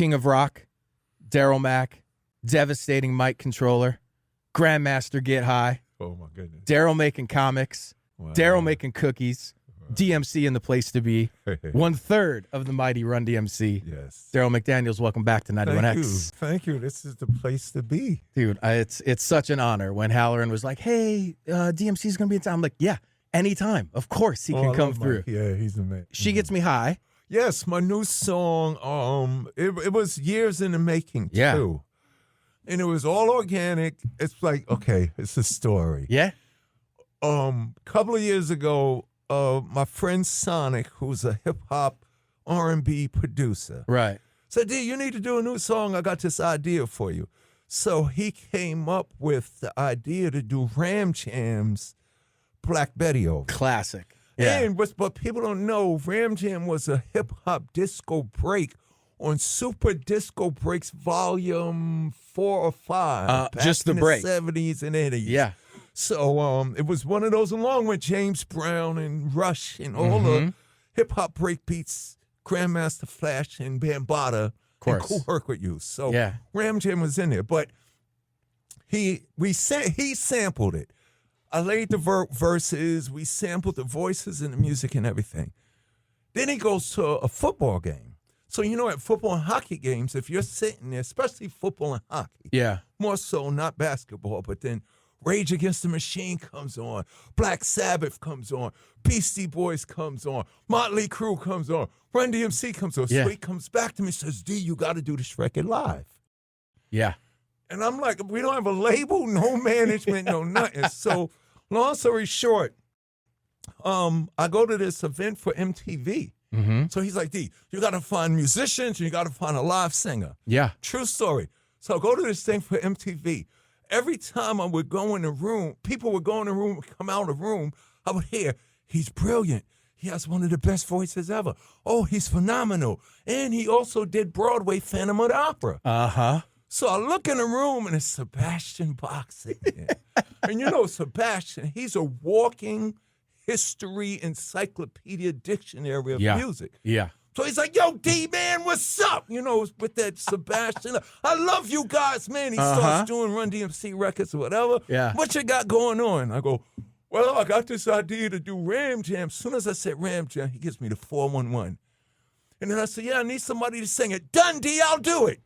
King of Rock, Daryl Mack, devastating mic controller, Grandmaster Get High. Oh, my goodness. Daryl making comics, Wow. Daryl making cookies, DMC in the place to be, 1/3 of the mighty Run DMC. Yes. Daryl McDaniels, welcome back to 91X. Thank you. This is the place to be. Dude, it's such an honor when Halloran was like, hey, DMC's going to be in town. I'm like, yeah, anytime. Of course he can come through. Yeah, he's the man. She Gets Me High. Yes, my new song, it was years in the making, too. Yeah. And it was all organic. It's like, okay, it's a story. Yeah? Couple of years ago, my friend Sonic, who's a hip-hop R&B producer, Right. said, D, you need to do a new song. I got this idea for you. So he came up with the idea to do Ram Jam's Black Betty over. Classic. Yeah. And but people don't know, Ram Jam was a hip-hop disco break on Super Disco Breaks Volume 4 or 5. Just the in break. The 70s and 80s. Yeah. So it was one of those, along with James Brown and Rush and all the hip-hop break beats, Grandmaster Flash and Bambaataa and Kool Herc would use. So Yeah. Ram Jam was in there. But he sampled it. I laid the verses. We sampled the voices and the music and everything. Then he goes to a football game. So, you know, at football and hockey games, if you're sitting there, especially football and hockey, Yeah. more so not basketball, but then Rage Against the Machine comes on, Black Sabbath comes on, Beastie Boys comes on, Motley Crue comes on, Run DMC comes on. Yeah. So he comes back to me and says, D, you got to do this record live. Yeah. And I'm like, we don't have a label, no management, no nothing. So long story short, I go to this event for MTV. Mm-hmm. So he's like, D, you got to find musicians, and you got to find a live singer. Yeah. True story. So I go to this thing for MTV. Every time I would go in the room, people would go in the room, come out of the room, I would hear, he's brilliant. He has one of the best voices ever. Oh, he's phenomenal. And he also did Broadway Phantom of the Opera. Uh-huh. So I look in the room, and it's Sebastian Bach sitting there. And you know Sebastian, he's a walking history encyclopedia dictionary of music. Yeah. So he's like, yo, D-Man, what's up? You know, with that Sebastian. I love you guys, man. He starts doing Run DMC records or whatever. Yeah. What you got going on? I go, well, I got this idea to do Ram Jam. As soon as I said Ram Jam, he gives me the 411. And then I said, yeah, I need somebody to sing it. Done, D, I'll do it.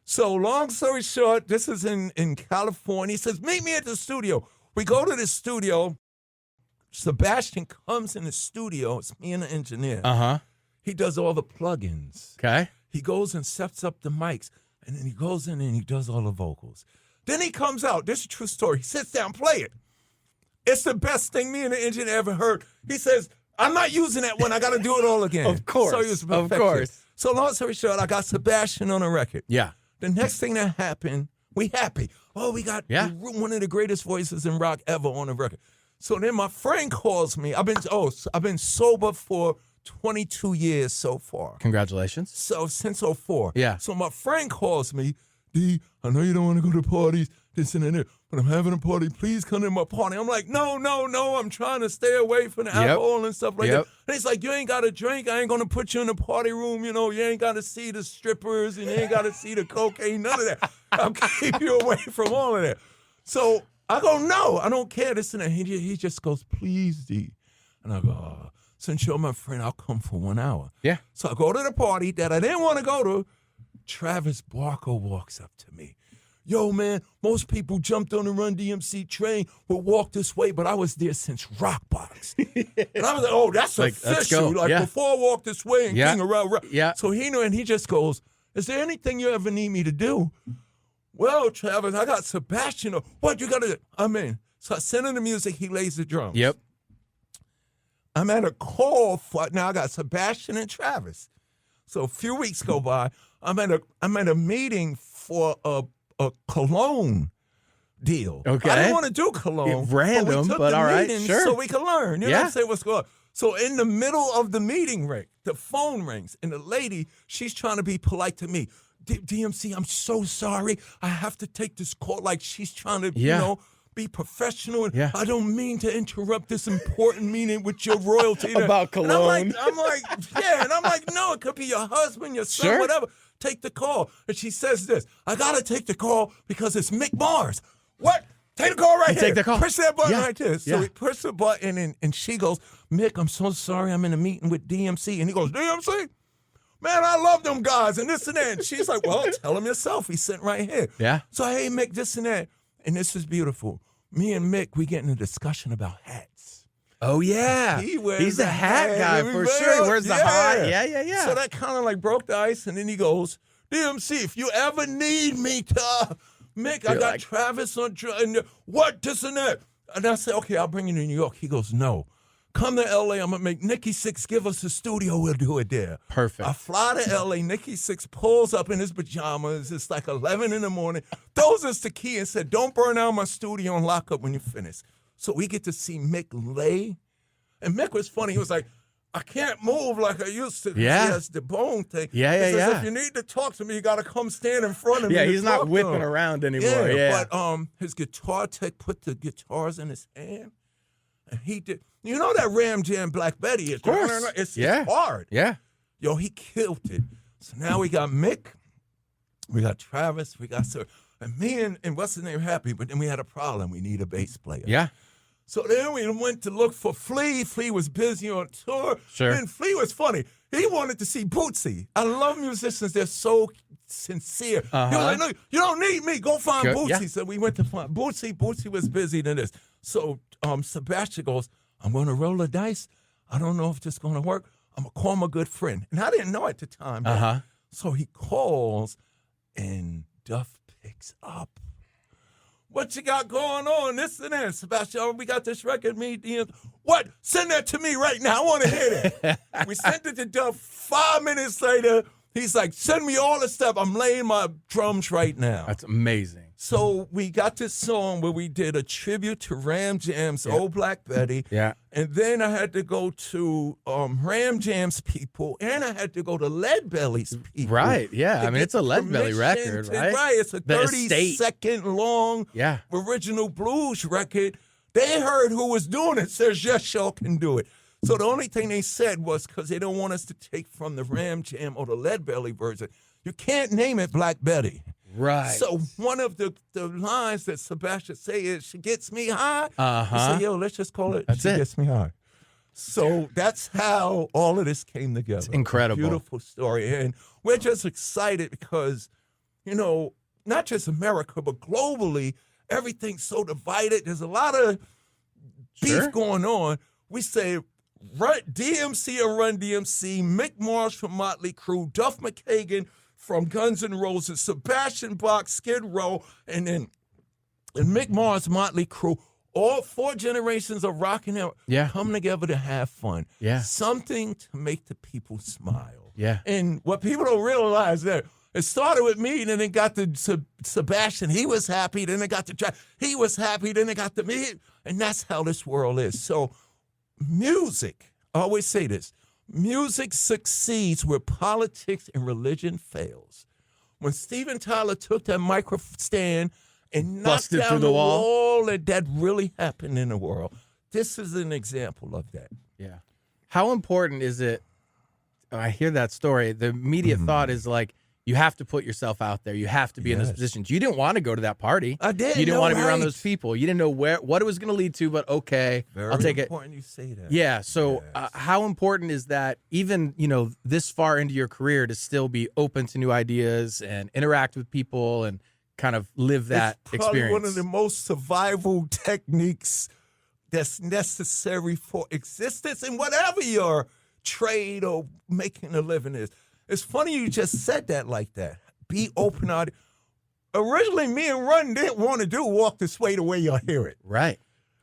So long story short, this is in California. He says, meet me at the studio. We go to the studio. Sebastian comes in the studio. It's me and the engineer. Uh-huh. He does all the plugins. Okay. He goes and sets up the mics, and then he goes in and he does all the vocals. Then he comes out. This is a true story. He sits down, play it. It's the best thing me and the engineer ever heard. He says, I'm not using that one. I got to do it all again. Of course. So he was Of perfection. course. So long story short, I got Sebastian on a record. Yeah. The next thing that happened, we happy. Oh, we got one of the greatest voices in rock ever on the record. So then my friend calls me. I've been sober for 22 years so far. Congratulations. So since 04. Yeah. So my friend calls me, D, I know you don't want to go to parties, this and that, but I'm having a party. Please come to my party. I'm like, no. I'm trying to stay away from the alcohol and stuff like that. And he's like, you ain't got to drink. I ain't going to put you in the party room. You know, you ain't got to see the strippers and you ain't got to see the cocaine, none of that. I'll keep you away from all of that. So I go, no, I don't care. This and that. He just goes, please, D. And I go, oh, since you're my friend, I'll come for 1 hour. Yeah. So I go to the party that I didn't want to go to. Travis Barker walks up to me. Yo, man, most people jumped on the Run DMC train, would walk this way, but I was there since Rockbox. And I was like, oh, that's like, official. Like, before I walk this way and King around. So he knew, and he just goes, is there anything you ever need me to do? Well, Travis, I got Sebastian. What you got to do? I'm in. So I send him the music. He lays the drums. Yep. I'm at a call for, now I got Sebastian and Travis. So a few weeks go by. I'm at a meeting for a cologne deal. Okay. I didn't want to do cologne. Random, but all right, sure. So we can learn. You know what I'm saying? What's going on? So in the middle of the meeting, the phone rings, and the lady, she's trying to be polite to me. DMC, I'm so sorry. I have to take this call. Like she's trying to, you know, be professional. And I don't mean to interrupt this important meeting with your royalty. About cologne. And I'm like, yeah. And I'm like, no, it could be your husband, your son, whatever. take the call. And she says this, I got to take the call because it's Mick Mars. What? Take the call right here. Take the call. Push that button Yeah. right there. So he pushed the button, and she goes, Mick, I'm so sorry. I'm in a meeting with DMC. And he goes, DMC? Man, I love them guys and this and that. And she's like, well, tell him yourself. He's sitting right here. Yeah. So, hey, Mick, this and that. And this is beautiful. Me and Mick, we get in a discussion about hats. Oh, yeah. He's a hat guy for sure. He wears the hat. Yeah. So that kind of like broke the ice. And then he goes, DMC, if you ever need me to, Mick, I got Travis on, and what, this and that. And I said, okay, I'll bring you to New York. He goes, no. Come to L.A. I'm going to make Nikki Sixx give us a studio. We'll do it there. Perfect. I fly to L.A. Nikki Sixx pulls up in his pajamas. It's like 11 in the morning. Throws us the key and said, don't burn out my studio and lock up when you finish. So we get to see Mick lay. And Mick was funny. He was like, I can't move like I used to. Yeah. He has the bone thing. Yeah. If you need to talk to me, you got to come stand in front of me. Yeah, he's not whipping around anymore. Yeah. But his guitar tech put the guitars in his hand. And he did. You know that Ram Jam Black Betty is? Of course. It's hard. Yeah. Yo, he killed it. So now we got Mick, we got Travis, we got Sir, and me and what's his name happy, but then we had a problem. We need a bass player. Yeah. So then we went to look for Flea. Flea was busy on tour. Sure. And Flea was funny. He wanted to see Bootsy. I love musicians. They're so sincere. He was like, no, you don't need me. Go find Bootsy. Yeah. So we went to find Bootsy. Bootsy was busy than this. So Sebastian goes, I'm going to roll the dice. I don't know if this is going to work. I'm going to call my good friend. And I didn't know at the time. So he calls, and Duff picks up. What you got going on? This and that. Sebastian, we got this record. What? Send that to me right now. I want to hear that. We sent it to Duff. 5 minutes later, he's like, send me all the stuff. I'm laying my drums right now. That's amazing. So we got this song where we did a tribute to Ram Jam's Old Black Betty. Yeah. And then I had to go to Ram Jam's people, and I had to go to Lead Belly's people. Right, yeah. I mean, it's a Lead Belly record, right? Right, it's a 30-second long original blues record. They heard who was doing it, says, yes, y'all can do it. So the only thing they said was, because they don't want us to take from the Ram Jam or the Lead Belly version, you can't name it Black Betty. Right. So one of the lines that Sebastian say is, she gets me high. Uh-huh. I say, yo, let's just call it, That's she it. gets me high. So that's how all of this came together. It's incredible. Beautiful story. And we're just excited because, you know, not just America, but globally, everything's so divided. There's a lot of beef going on. We say, run DMC or Run DMC, Mick Mars from Motley Crue, Duff McKagan from Guns N' Roses, Sebastian Bach, Skid Row, and Mick Mars, Motley Crue. All 4 generations of rock and roll come together to have fun. Yeah. Something to make the people smile. Yeah. And what people don't realize that it started with me, then it got to Sebastian. He was happy. Then it got to Jack. He was happy. Then it got to me. And that's how this world is. So music, I always say this, music succeeds where politics and religion fails. When Steven Tyler took that micro stand and knocked Busted down through the wall, that really happened in the world. This is an example of that. Yeah. How important is it? I hear that story. The immediate thought is like, you have to put yourself out there. You have to be in those positions. You didn't want to go to that party. I did. You didn't want to be around those people. You didn't know what it was going to lead to, but okay, I'll take it. Very important you say that. Yeah. So how important is that even, you know, this far into your career to still be open to new ideas and interact with people and kind of live that it's probably experience? One of the most survival techniques that's necessary for existence in whatever your trade or making a living is. It's funny you just said that like that. Be open-eyed. Originally, me and Run didn't want to do Walk This Way the way y'all hear it. Right.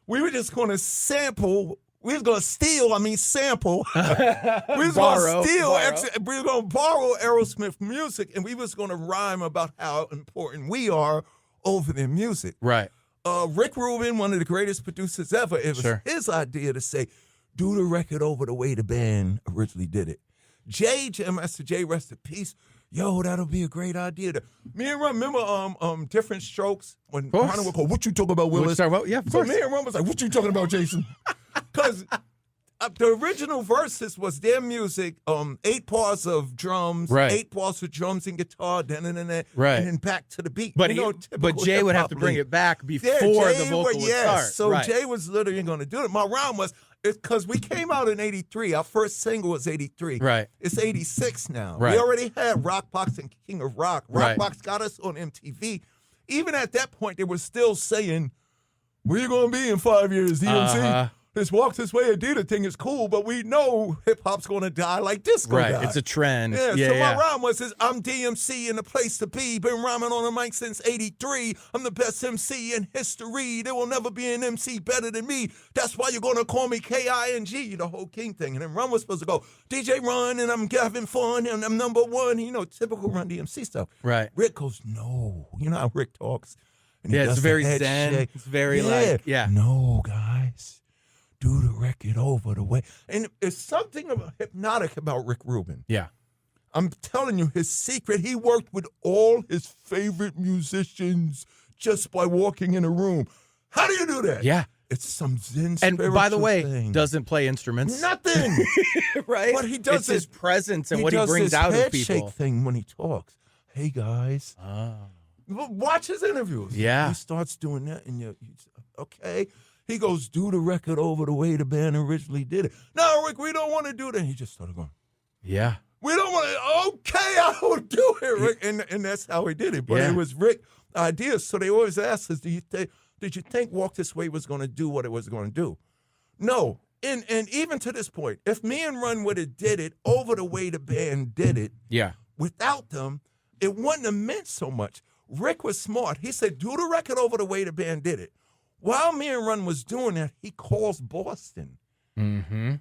We were just going to sample. We was going to steal, sample. We was going to steal. We were going to borrow Aerosmith music, and we was going to rhyme about how important we are over their music. Right. Rick Rubin, one of the greatest producers ever, it was his idea to say, do the record over the way the band originally did it. Jam Master Jay, rest in peace. Yo, that'll be a great idea. Me and Ron, remember Different Strokes? When Ron would call, what you talking about, Willis? Yeah, of course. So me and Ron was like, what you talking about, Jason? Because the original verses was their music, 8 parts of drums, Right. 8 parts of drums and guitar, Right. and then back to the beat. But Typical Jay would have to hip-hop bring lead. it back before Jay the vocal would start. So right. Jay was literally going to do it. My rhyme was, because we came out in 83. Our first single was 83. Right. It's 86 now. Right. We already had Rockbox and King of Rock. Right. Rockbox got us on MTV. Even at that point, they were still saying, where you going to be in 5 years, DMC? This Walk This Way Adidas thing is cool, but we know hip-hop's going to die like disco Right. died. It's a trend. Yeah, Yeah, so yeah. my rhyme was, I'm DMC and the place to be. Been rhyming on the mic since 83. I'm the best MC in history. There will never be an MC better than me. That's why you're going to call me King, the whole King thing. And then Run was supposed to go, DJ Run, and I'm having fun, and I'm number one. Typical Run DMC stuff. Right. Rick goes, no. You know how Rick talks? And he Yeah, it's does the very head zen. shake. It's very like, yeah. No, guys. Do the record over the way. And it's something hypnotic about Rick Rubin. Yeah. I'm telling you, his secret, he worked with all his favorite musicians just by walking in a room. How do you do that? Yeah. It's some zen And by the way, thing. doesn't play instruments. Nothing. Right? But he does it's his presence and what he does brings this out of head people. shake thing when he talks. Hey, guys. Oh. Watch his interviews. Yeah. He starts doing that, and you okay. He goes, do the record over the way the band originally did it. No, Rick, we don't want to do that. He just started going, Yeah. we don't want to, okay, I will do it, Rick. And that's how he did it. But Yeah. it was Rick ideas. So they always ask us, did you think Walk This Way was going to do what it was going to do? No. And even to this point, if me and Run would have did it over the way the band did it, Yeah. without them, it wouldn't have meant so much. Rick was smart. He said, do the record over the way the band did it. While me and Run was doing that, he calls Boston. Mm-hmm.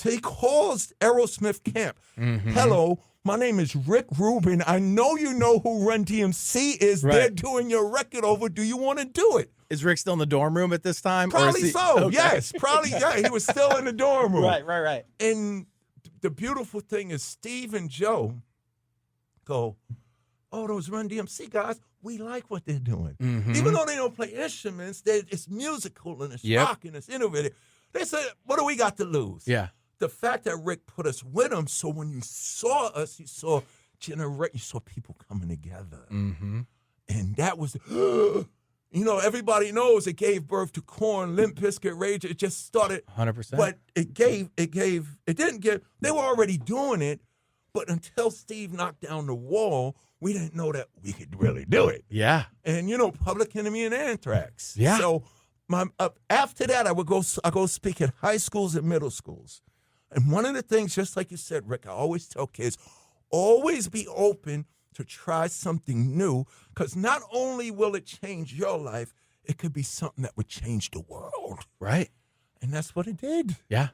He calls Aerosmith Camp. Mm-hmm. Hello, my name is Rick Rubin. I know you know who Run DMC is. Right. They're doing your record over. Do you want to do it? Is Rick still in the dorm room at this time? Probably or is he, so. Okay. Yes, probably. Yeah, he was still in the dorm room. Right. And the beautiful thing is Steve and Joe go, oh, those Run DMC guys, we like what they're doing. Mm-hmm. Even though they don't play instruments, it's musical and it's rock and it's innovative. They said, what do we got to lose? Yeah. The fact that Rick put us with him, so when you saw us, you saw people coming together. Mm-hmm. And that was, everybody knows it gave birth to Korn, Limp Bizkit, Rage. It just started. 100%. But it didn't give, they were already doing it, but until Steve knocked down the wall, we didn't know that we could really do it. Yeah. And, Public Enemy and Anthrax. Yeah. So after that, I go speak at high schools and middle schools. And one of the things, just like you said, Rick, I always tell kids, always be open to try something new, because not only will it change your life, it could be something that would change the world. Right. And that's what it did. Yeah.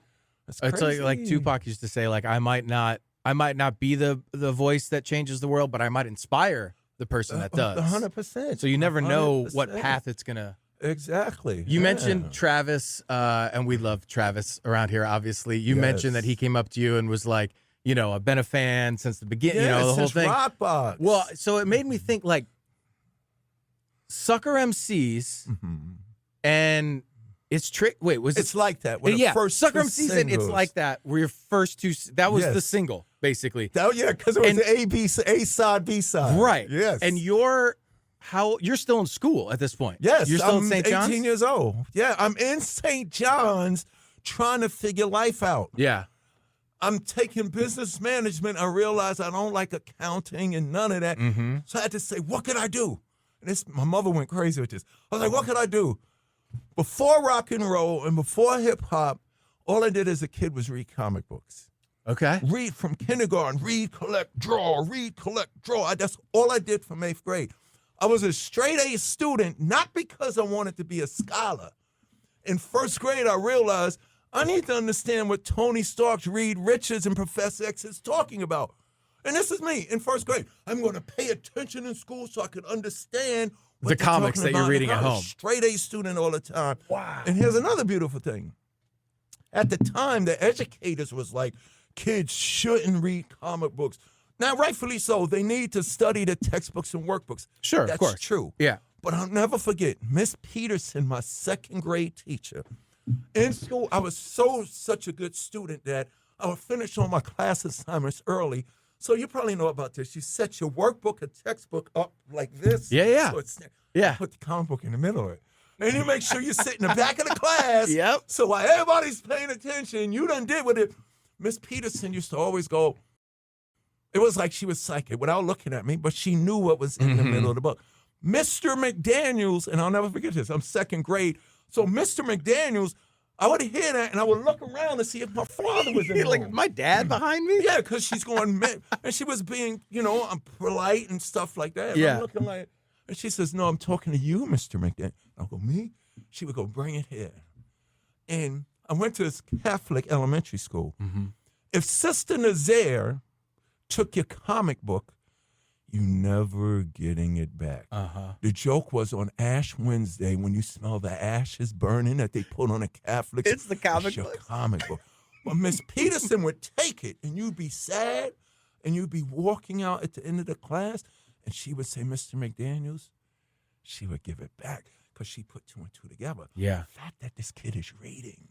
That's It's crazy. like Tupac used to say, like, I might not be the voice that changes the world, but I might inspire the person that does. 100%. So you never know 100%. what path it's going to. Exactly. You Yeah. mentioned Travis, and we love Travis around here, obviously. You mentioned that he came up to you and was like, I've been a fan since the beginning, the whole thing. Rockbox. Well, so it made me think, like, Sucker MCs, and it's trick. Wait, was it's it? like that. When the first Sucker two MCs and It's singles. Like That were your first two. That was Yes. the single, basically. Because it was And- the A side, B side. Right. Yes. And you're still in school at this point. Yes, You're still I'm in St. John's? 18 years old. Yeah, I'm in St. John's trying to figure life out. Yeah. I'm taking business management. I realize I don't like accounting and none of that. Mm-hmm. So I had to say, what could I do? And my mother went crazy with this. I was like, what could I do? Before rock and roll and before hip hop, all I did as a kid was read comic books. Okay. Read from kindergarten, read, collect, draw, read, collect, draw. That's all I did from 8th grade. I was a straight A student, not because I wanted to be a scholar. In 1st grade, I realized I need to understand what Tony Stark, Reed Richards, and Professor X is talking about. And this is me in 1st grade. I'm going to pay attention in school so I can understand what The they're comics talking that you're about. reading And at I was home. a straight A student all the time. Wow. And here's another beautiful thing. At the time, the educators was like, kids shouldn't read comic books. Now, rightfully so, they need to study the textbooks and workbooks. Sure, That's of course. true. Yeah. But I'll never forget, Miss Peterson, my 2nd grade teacher, In school, I was such a good student that I would finish all my class assignments early. So you probably know about this. You set your workbook or textbook up like this. Yeah. So it's, Yeah. Put the comic book in the middle of it. And you make sure you sit in the back of the class. Yep. So while everybody's paying attention, you done did with it. Miss Peterson used to always go, it was like she was psychic without looking at me, but she knew what was in the middle of the book. Mr. McDaniels, and I'll never forget this, I'm second grade. So Mr. McDaniels, I would hear that, and I would look around to see if my father was in the Like, room. my dad behind me? Yeah, because she's going, and she was being, I'm polite and stuff like that. And Yeah. I'm looking like, and she says, no, I'm talking to you, Mr. McDaniel. I'll go, me? She would go, bring it here. And I went to this Catholic elementary school. If Sister Nazaire took your comic book, you never getting it back. The joke was on Ash Wednesday when you smell the ashes burning that they put on a Catholic. It's the comic it's your book. comic book. But Miss Peterson would take it, and you'd be sad, and you'd be walking out at the end of the class, and she would say, Mr. McDaniels, she would give it back because she put 2 and 2 together. Yeah. The fact that this kid is reading,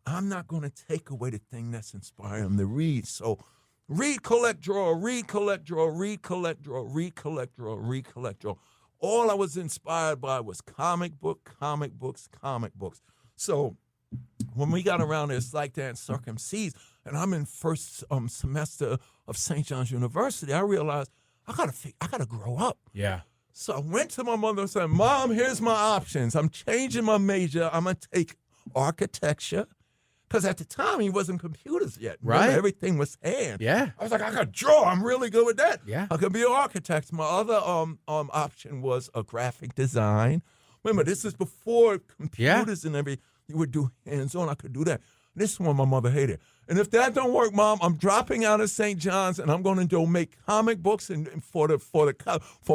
I'm not going to take away the thing that's inspiring him to read. So read, collect, draw, read, collect, draw, read, collect, draw, read, collect, draw, read, collect, draw. All I was inspired by was comic books. So when we got around this like that in Circumcise, and I'm in first semester of St. John's University, I realized I gotta grow up. Yeah. So I went to my mother and said, Mom, here's my options. I'm changing my major. I'm going to take architecture. Because at the time, he wasn't computers yet. Right. Remember, everything was hand. Yeah. I was like, I could draw. I'm really good with that. Yeah. I could be an architect. My other option was a graphic design. Remember, this is before computers and everything. You would do hands-on. I could do that. This is one my mother hated. And if that don't work, Mom, I'm dropping out of St. John's and I'm going to go make comic books and for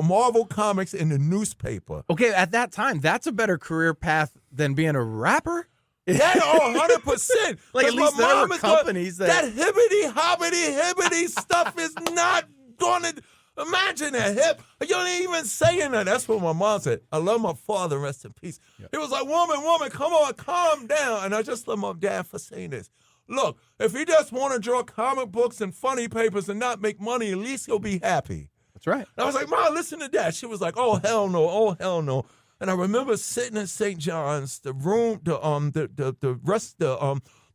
Marvel Comics in the newspaper. Okay, at that time, that's a better career path than being a rapper. Yeah, 100%. Like, at least there were companies that hibbity stuff is not going to. Imagine that hip. You ain't even saying that. That's what my mom said. I love my father, rest in peace. Yep. He was like, woman, come on, calm down. And I just love my dad for saying this. Look, if he just want to draw comic books and funny papers and not make money, at least he'll be happy. That's right. And I was like, Mom, listen to that. She was like, oh, hell no. And I remember sitting in St. John's, the room, the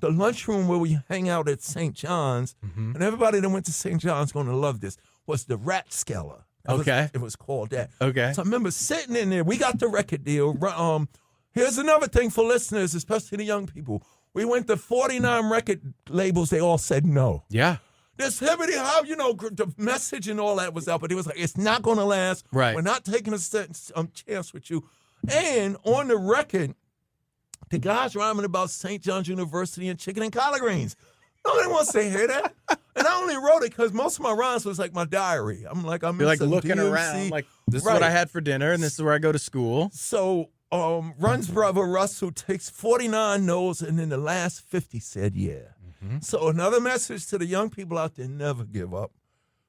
lunchroom where we hang out at St. John's, and everybody that went to St. John's going to love this, was the Ratskeller. It was called that. Okay. So I remember sitting in there. We got the record deal. Here's another thing for listeners, especially the young people. We went to 49 record labels. They all said no. Yeah. This hibbity how, the message and all that was out, but it was like, it's not going to last. Right. We're not taking a chance with you. And on the record, the guys rhyming about St. John's University and chicken and collard greens. Nobody wants to hear that. And I only wrote it because most of my rhymes was like my diary. I'm like You're like looking DMC. around, like, this is what I had for dinner, and this is where I go to school. So Run's brother, Russell, takes 49 no's, and then the last 50 said yeah. So another message to the young people out there, never give up,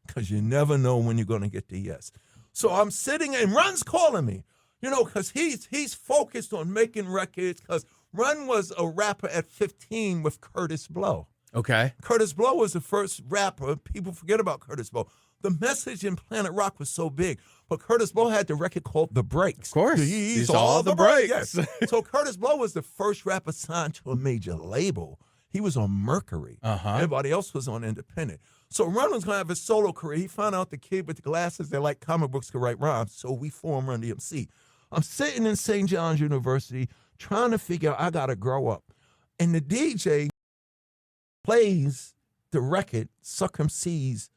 because you never know when you're going to get the yes. So I'm sitting, and Run's calling me, because he's focused on making records, because Run was a rapper at 15 with Curtis Blow. Okay. Curtis Blow was the first rapper. People forget about Curtis Blow. The message in Planet Rock was so big, but Curtis Blow had the record called The Breaks. Of course. He's all the breaks. Yes. So Curtis Blow was the first rapper signed to a major label. He was on Mercury. Everybody else was on independent. So Run was going to have his solo career. He found out the kid with the glasses that like comic books could write rhymes, so we formed Run DMC. I'm sitting in St. John's University trying to figure out I got to grow up. And the DJ plays the record, Circumcise,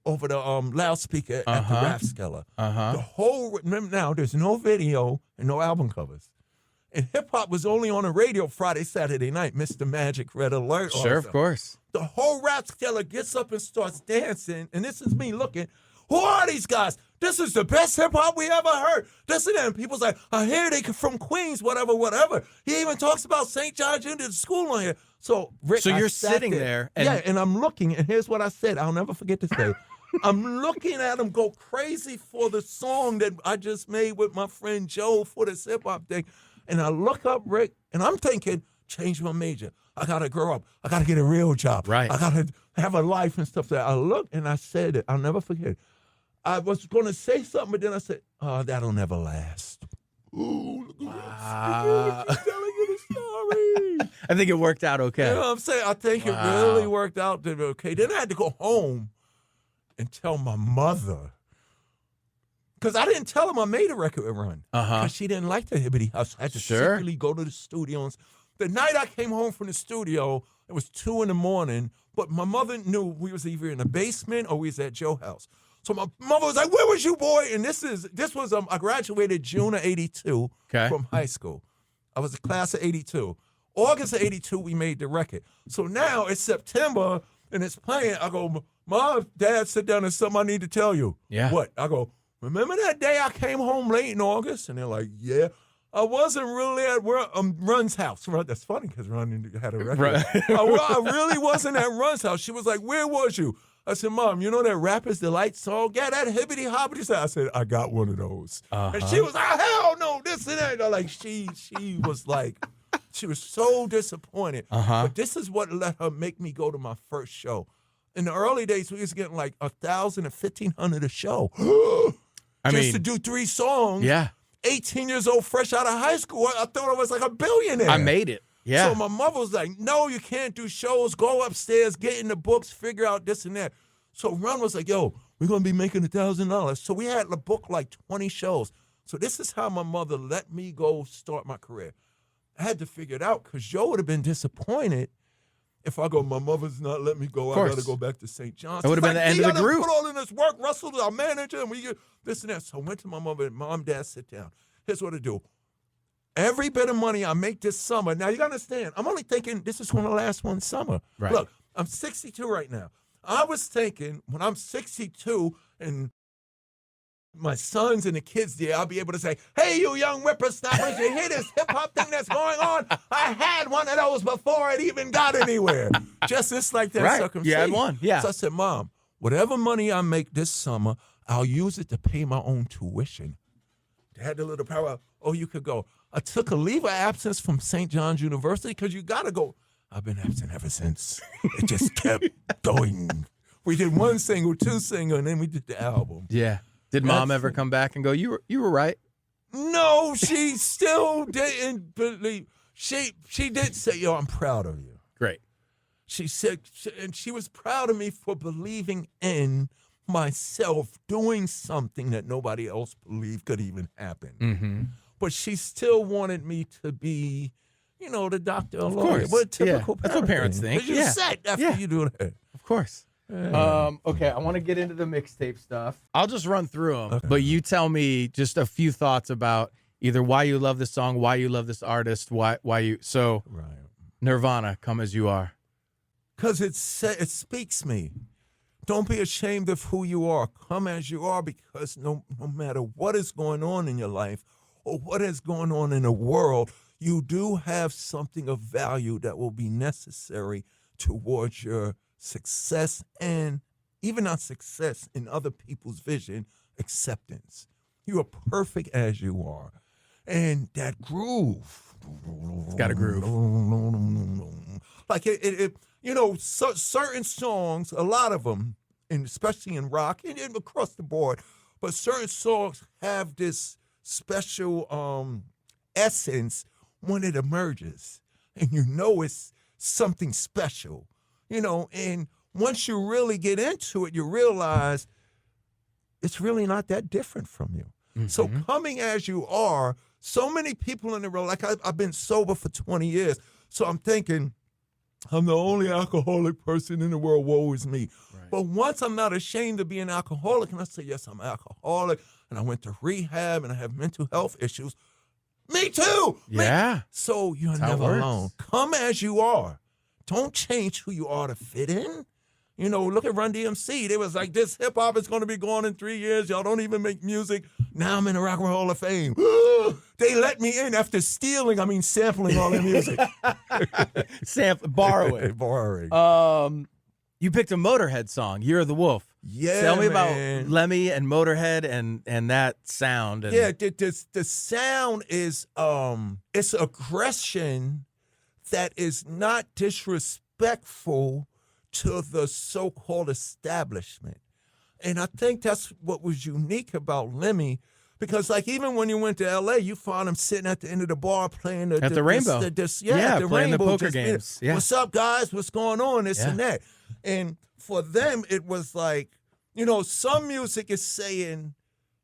over the loudspeaker at the Ratskeller. The whole, remember now, there's no video and no album covers. And hip-hop was only on the radio Friday, Saturday night, Mr. Magic, Red Alert. Sure, of course. The whole Ratskeller gets up and starts dancing, and this is me looking, who are these guys? This is the best hip-hop we ever heard. This and that. And people's like, I hear they from Queens, whatever. He even talks about St. John's Junior School on here. So, Rick, so you're sitting there. And yeah, and I'm looking, and here's what I said. I'll never forget this day. I'm looking at him go crazy for the song that I just made with my friend Joe for this hip-hop thing. And I look up, Rick, and I'm thinking, change my major. I got to grow up. I got to get a real job. Right. I got to have a life and stuff that I looked and I said it. I'll never forget it. I was going to say something, but then I said, oh, that'll never last. Ooh, look at this. Telling you the story. I think it worked out okay. You know what I'm saying? I think it really worked out to be okay. Then I had to go home and tell my mother. Because I didn't tell him I made a record with Run. Because she didn't like the Hibbity House. I had to secretly go to the studios. The night I came home from the studio, it was 2 a.m, but my mother knew we was either in the basement or we was at Joe's house. So my mother was like, where was you, boy? And this was I graduated June of 82 from high school. I was a class of 82. August of 82, we made the record. So now it's September and it's playing. I go, Mom, Dad, sit down, there's something I need to tell you. Yeah. What? I go, remember that day I came home late in August? And they're like, yeah. I wasn't really at Run's house. That's funny because Run had a record. Right. I really wasn't at Run's house. She was like, where was you? I said, Mom, you know that Rapper's Delight song? Yeah, that hibbity hobbity song. I said, I got one of those. And she was like, hell no, this and that. Like, she was like, she was so disappointed. But this is what let her make me go to my first show. In the early days, we was getting like 1,000 and 1,500 a show. Just to do 3 songs. Yeah. 18 years old, fresh out of high school. I thought I was like a billionaire. I made it. Yeah. So my mother was like, no, you can't do shows. Go upstairs, get in the books, figure out this and that. So Ron was like, yo, we're going to be making $1,000. So we had to book like 20 shows. So this is how my mother let me go start my career. I had to figure it out because Joe would have been disappointed if I go, my mother's not letting me go. I got to go back to St. John's. That would have been the end of the group. Put all in this work. Russell's our manager, and we get this and that. So I went to my mother and Mom, Dad, sit down. Here's what I do. Every bit of money I make this summer, now you got to understand, I'm only thinking this is going to last one summer. Right. Look, I'm 62 right now. I was thinking when I'm 62 and my sons and the kids there, I'll be able to say, hey, you young whippersnappers, you hear this hip-hop thing that's going on? I had one of those before it even got anywhere. Just like that circumstance. You had one, yeah. So I said, Mom, whatever money I make this summer, I'll use it to pay my own tuition. They had the little power, oh, you could go. I took a leave of absence from St. John's University because you got to go. I've been absent ever since. It just kept going. We did 1 single, 2 single, and then we did the album. Yeah. Did Mom ever come back and go, you were right? No, she still didn't believe. She did say, yo, I'm proud of you. Great. She said, and she was proud of me for believing in myself, doing something that nobody else believed could even happen. Mm-hmm. But she still wanted me to be, you know, the doctor or of lawyer. course. What typical That's what parents think. You're set after you do that. Of course. Okay, I want to get into the mixtape stuff. I'll just run through them, but you tell me just a few thoughts about either why you love this song, why you love this artist, why you. So, Nirvana, Come As You Are. Because it speaks me. Don't be ashamed of who you are. Come as you are, because no matter what is going on in your life or what is going on in the world, you do have something of value that will be necessary towards your success, and even not success in other people's vision, acceptance. You are perfect as you are. And that groove. It's got a groove. Like it you know, certain songs, a lot of them, and especially in rock and across the board, but certain songs have this special essence when it emerges. And you know it's something special. You know, and once you really get into it, you realize it's really not that different from you. Mm-hmm. So coming as you are, so many people in the world, like I've been sober for 20 years, so I'm thinking, I'm the only alcoholic person in the world, woe is me. Right. But once I'm not ashamed of being an alcoholic, and I say, yes, I'm an alcoholic, and I went to rehab, and I have mental health issues, me too! Yeah. So you're never alone. Come as you are. Don't change who you are to fit in. You know, look at Run DMC. They was like, this hip-hop is going to be gone in 3 years. Y'all don't even make music. Now I'm in the Rock and Roll Hall of Fame. They let me in after sampling all their music. Borrowing. Borrowing. You picked a Motorhead song, Year of the Wolf. Yeah, Tell me about Lemmy and Motorhead and that sound. And yeah, the sound is, it's aggression that is not disrespectful to the so-called establishment. And I think that's what was unique about Lemmy, because like even when you went to L.A., you found him sitting at the end of the bar playing at the Rainbow. at the playing Rainbow, the poker games. Yeah. What's up, guys? What's going on? This and that. And for them, it was like, you know, some music is saying,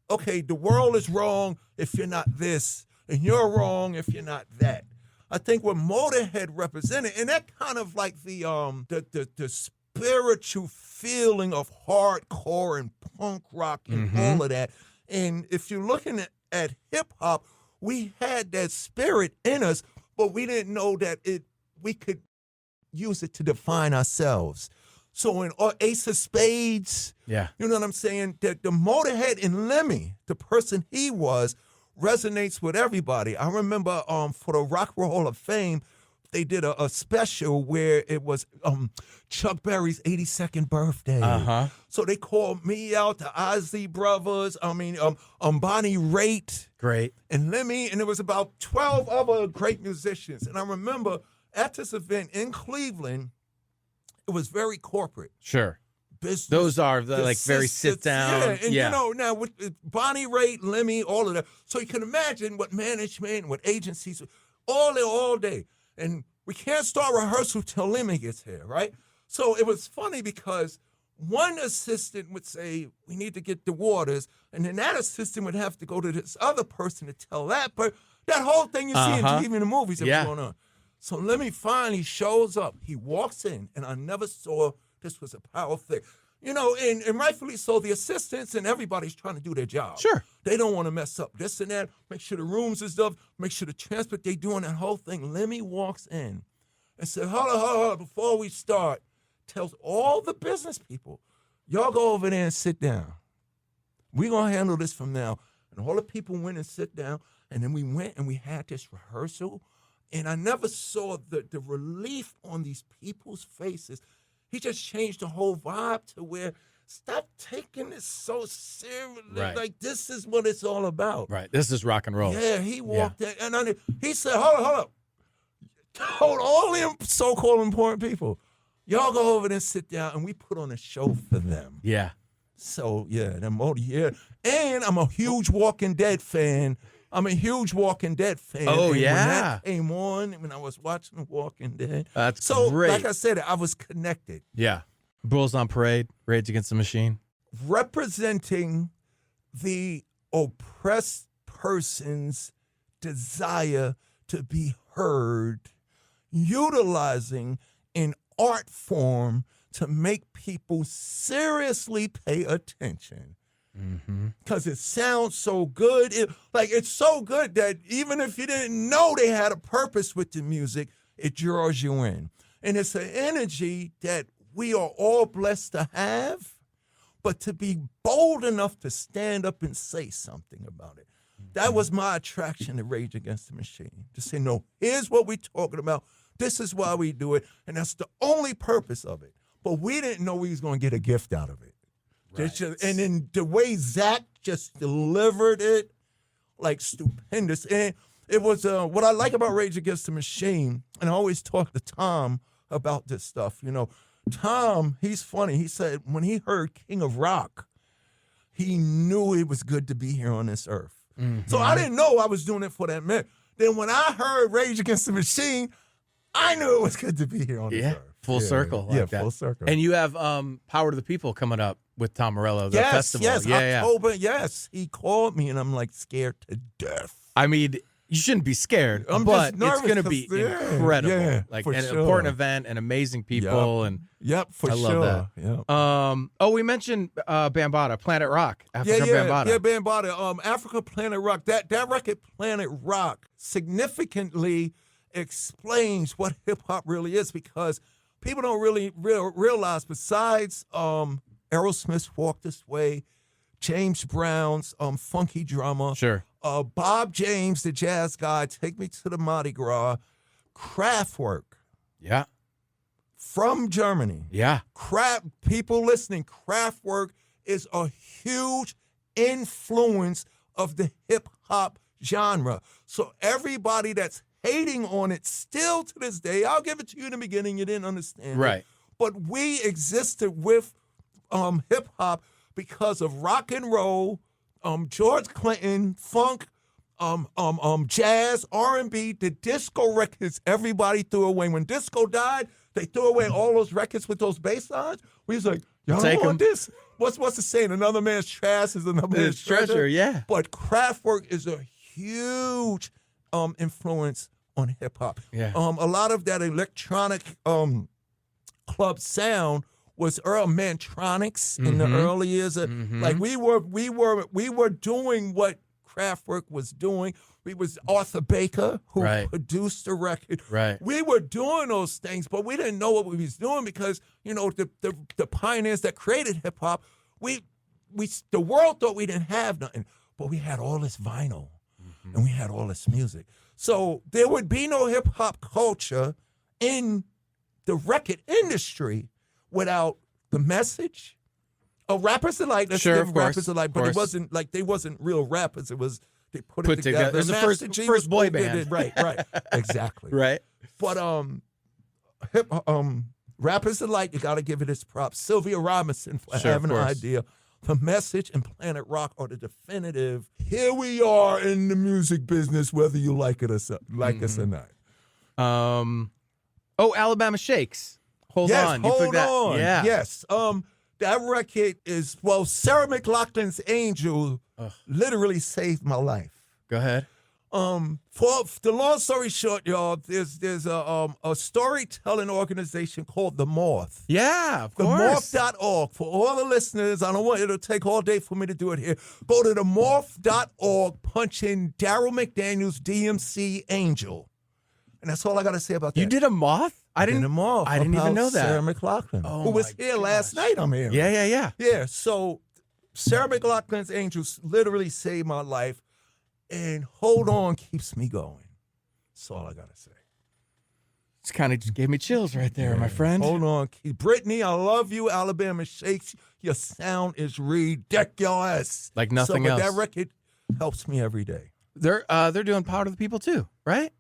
okay, the world is wrong if you're not this, and you're wrong if you're not that. I think what Motorhead represented, and that kind of like the spiritual feeling of hardcore and punk rock and all of that. And if you're looking at hip hop, we had that spirit in us, but we didn't know that we could use it to define ourselves. So in Ace of Spades, you know what I'm saying? That the Motorhead in Lemmy, the person he was, resonates with everybody. I remember for the Rock and Roll Hall of Fame, they did a special where it was Chuck Berry's 82nd birthday. So they called me out, the Ozzy Brothers, Bonnie Raitt. Great. And Lemmy, and there was about 12 other great musicians. And I remember at this event in Cleveland, it was very corporate. Sure. Business, those are the like very sit down. Yeah, and you know, now with Bonnie Raitt, Lemmy, all of that. So you can imagine what management, what agencies, all day. And we can't start rehearsal till Lemmy gets here, right? So it was funny because one assistant would say, we need to get the waters, and then that assistant would have to go to this other person to tell that. But that whole thing you see in TV and the movies that was going on. So Lemmy finally shows up. He walks in, and I never saw this was a powerful thing. You know, and rightfully so, the assistants and everybody's trying to do their job. Sure. They don't want to mess up this and that, make sure the rooms and stuff, make sure the transport, they doing that whole thing. Lemmy walks in and said, hold on, before we start, tells all the business people, y'all go over there and sit down. We're going to handle this from now. And all the people went and sit down, and then we went and we had this rehearsal, and I never saw the relief on these people's faces. He just changed the whole vibe to where, stop taking this so seriously. Right. Like, this is what it's all about. Right. This is rock and roll. Yeah, he walked in, and he said, hold up. Told all them so-called important people, y'all go over there and sit down, and we put on a show for them. Yeah. So, and I'm a huge Walking Dead fan. Oh, yeah. When that came on, when I was watching Walking Dead. That's so, great. like I said, I was connected. Yeah. Bulls on Parade, Rage Against the Machine. Representing the oppressed person's desire to be heard, utilizing an art form to make people seriously pay attention. Because it sounds so good. It's so good that even if you didn't know they had a purpose with the music, it draws you in. And it's an energy that we are all blessed to have, but to be bold enough to stand up and say something about it. That was my attraction to Rage Against the Machine. To say, no, here's what we're talking about. This is why we do it. And that's the only purpose of it. But we didn't know we was going to get a gift out of it. Right. And then the way Zach just delivered it, like stupendous. And it was what I like about Rage Against the Machine, and I always talk to Tom about this stuff. You know, Tom, he's funny. He said when he heard King of Rock, he knew it was good to be here on this earth. So I didn't know I was doing it for that minute. Then when I heard Rage Against the Machine, I knew it was good to be here on this earth. Full circle. Like that. Full circle. And you have Power to the People coming up with Tom Morello, the festival. Yes, October, yes. He called me, and I'm, like, scared to death. I mean, you shouldn't be scared, but it's going to be incredible. Yeah, like an important event and amazing people. And for I love that. We mentioned Bambaataa, Planet Rock, Africa Bambaataa. Yeah, Bambaataa, Africa Planet Rock. That record, Planet Rock, significantly explains what hip-hop really is, because people don't really realize, besides Aerosmith's Walk This Way, James Brown's Funky Drummer, Bob James, the jazz guy, Take Me to the Mardi Gras, Kraftwerk. Yeah. From Germany. Yeah. People listening, Kraftwerk is a huge influence of the hip-hop genre. So everybody that's hating on it still to this day. I'll give it to you in the beginning. You didn't understand Right. it. But we existed with hip-hop because of rock and roll, George Clinton, funk, jazz, R&B, the disco records everybody threw away. When disco died, they threw away all those records with those bass lines. We was like, y'all don't want this? What's the saying? Another man's trash is another man's treasure. Yeah. But Kraftwerk is a huge influence on hip-hop. Yeah. A lot of that electronic club sound was Mantronics in the early years. Like we were doing what Kraftwerk was doing. We was Arthur Baker who produced the record. Right. We were doing those things, but we didn't know what we was doing because the pioneers that created hip hop, the world thought we didn't have nothing, but we had all this vinyl and we had all this music. So there would be no hip hop culture in the record industry without the message. Rappers alike, let's give rappers alike, but it wasn't like they wasn't real rappers. It was they put it together. It was the first boy band. Right, exactly. Right. But rappers alike, you got to give it its props. Sylvia Robinson for having an idea. The Message and Planet Rock are the definitive. Here we are in the music business, whether you like it or us or not. Alabama Shakes. Hold on. Hold on. Yeah. Yes. That record is, Sarah McLachlan's Angel literally saved my life. Go ahead. For the long story short, y'all, there's a storytelling organization called The Morph. Yeah, of course. TheMorph.org. For all the listeners, I don't want it to take all day for me to do it here. Go to TheMorph.org, punch in Daryl McDaniels, DMC, Angel. And that's all I got to say about that. You did a moth? I didn't even know that. Sarah McLachlan, who was here last night, I'm here. Yeah. Yeah, so Sarah McLachlan's Angels literally saved my life, and Hold On keeps me going. That's all I got to say. It's kind of just gave me chills right there, my friend. Hold On. Brittany, I love you. Alabama Shakes. Your sound is ridiculous. Like nothing else. That record helps me every day. They're doing Power to the People too, right?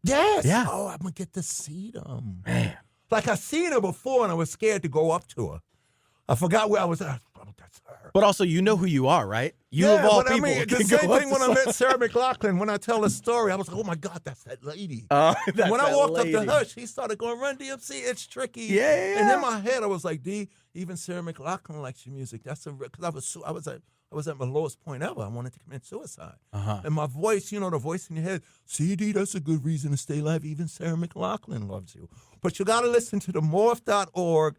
Yes. Yeah. Oh, I'm going to get to see them. Man. Like I seen her before and I was scared to go up to her. I forgot where I was at. Oh, that's her. But also, you know who you are, right? You of all people. The same thing when I met Sarah McLachlan, when I tell the story, I was like, oh my God, that's that lady. When I walked up to her, she started going, Run DMC, it's tricky. Yeah. And in my head, I was like, even Sarah McLachlan likes your music. That's because I was at my lowest point ever. I wanted to commit suicide. And my voice, the voice in your head, CD, that's a good reason to stay alive. Even Sarah McLachlan loves you. But you got to listen to the Morph.org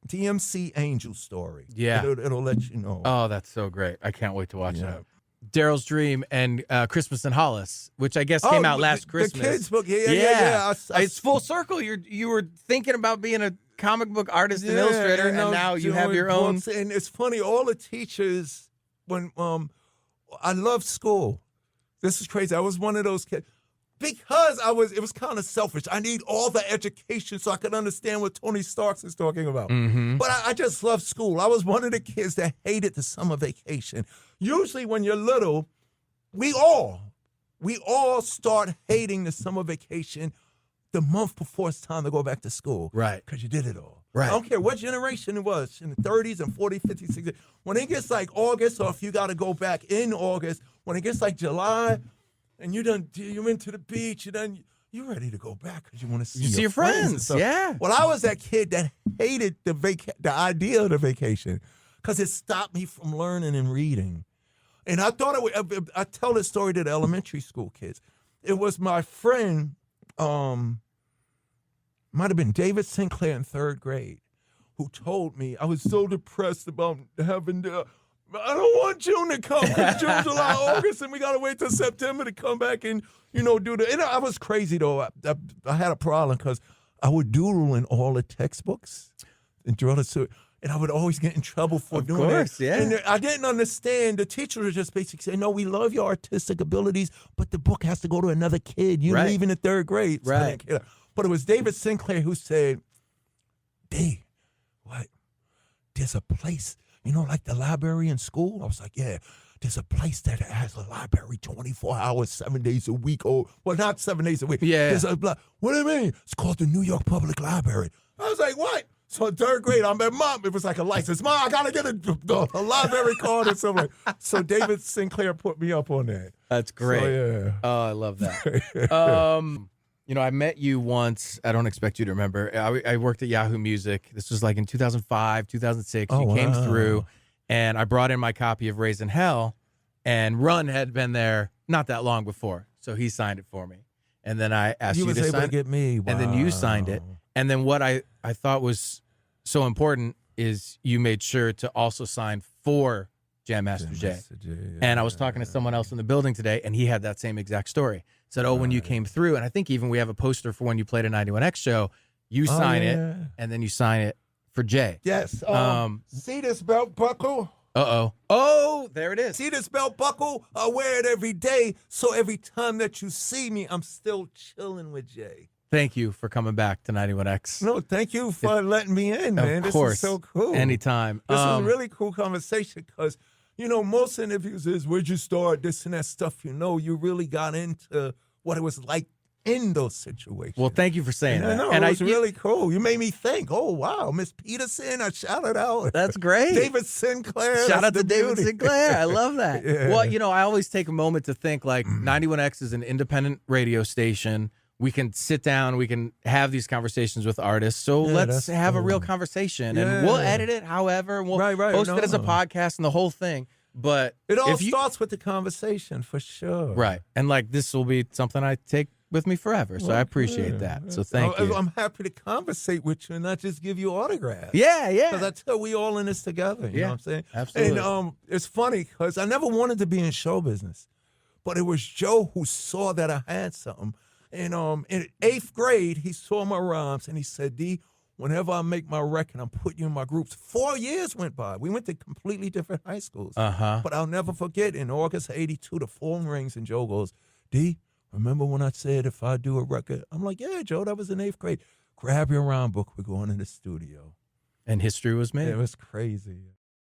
DMC Angel story. Yeah. It'll let you know. Oh, that's so great. I can't wait to watch that. Daryl's Dream and Christmas in Hollis, which I guess came out last Christmas. The kids book. Yeah. It's full circle. You were thinking about being a comic book artist and illustrator, and now you have your own. And it's funny, all the teachers, when I love school. This is crazy. I was one of those kids. Because it was kind of selfish. I need all the education so I could understand what Tony Starks is talking about. But I just love school. I was one of the kids that hated the summer vacation. Usually when you're little, we all start hating the summer vacation the month before it's time to go back to school. Right. Because you did it all. Right. I don't care what generation it was, in the 30s and 40s, 50s, 60s. When it gets like August, or if you got to go back in August, when it gets like July, and you're into the beach, you're ready to go back because you want to see your friends. Yeah. Well, I was that kid that hated the idea of the vacation because it stopped me from learning and reading. And I thought I tell this story to the elementary school kids. It was my friend, might have been David Sinclair in 3rd grade, who told me I was so depressed about having I don't want June to come because June, July, August, and we got to wait till September to come back and, do the. And I was crazy, though. I had a problem because I would doodle in all the textbooks and draw and I would always get in trouble for doing it. Of course, yeah. And I didn't understand. The teacher would just basically say, no, we love your artistic abilities, but the book has to go to another kid. You're leaving in 3rd grade. So right. But it was David Sinclair who said, D, what? There's a place. Like the library in school? I was like, yeah. there's a place that has a library 24 hours, 7 days a week. Or, well, not 7 days a week. Yeah. What do you mean? It's called the New York Public Library. I was like, what? So in third grade, I'm at Mom. It was like a license. Mom, I got to get a library card or something. So David Sinclair put me up on that. That's great. So, yeah. Oh, I love that. I met you once. I don't expect you to remember. I worked at Yahoo Music. This was like in 2005, 2006. You came through, and I brought in my copy of Raising Hell, and Run had been there not that long before, so he signed it for me. And then I asked you to sign it. You was able to get me. Wow. And then you signed it. And then what I thought was so important is you made sure to also sign for Jam Master Jay. And I was talking to someone else in the building today, and he had that same exact story. Said, when you came through, and I think even we have a poster for when you played a 91X show, you sign it, and then you sign it for Jay. Yes. See this belt buckle? Uh-oh. Oh, there it is. See this belt buckle? I wear it every day, so every time that you see me, I'm still chilling with Jay. Thank you for coming back to 91X. No, thank you for letting me in, man. Of course. This is so cool. Anytime. This is a really cool conversation because, most interviews is, where'd you start, this and that stuff, you really got into what it was like in those situations. Well, thank you for saying that. No, and it was really cool. You made me think, oh, wow, Miss Peterson, I shouted out. That's great. David Sinclair. Shout out to David Sinclair. I love that. Yeah. Well, I always take a moment to think, like, 91X is an independent radio station. We can sit down, we can have these conversations with artists. So let's have a real conversation. And we'll edit it however, and we'll post it as a podcast and the whole thing. But it all starts with the conversation, for sure. Right. And like, this will be something I take with me forever. So I appreciate that. So thank you. I'm happy to conversate with you and not just give you autographs. Yeah. Because I tell we all in this together. You know what I'm saying? Absolutely. And it's funny because I never wanted to be in show business. But it was Joe who saw that I had something. And in 8th grade, he saw my rhymes and he said, D, whenever I make my record, I'm putting you in my groups. 4 years went by. We went to completely different high schools. But I'll never forget, in August of 82, the phone rings and Joe goes, D, remember when I said if I do a record? I'm like, yeah, Joe, that was in 8th grade. Grab your rhyme book. We're going in the studio. And history was made. It was crazy.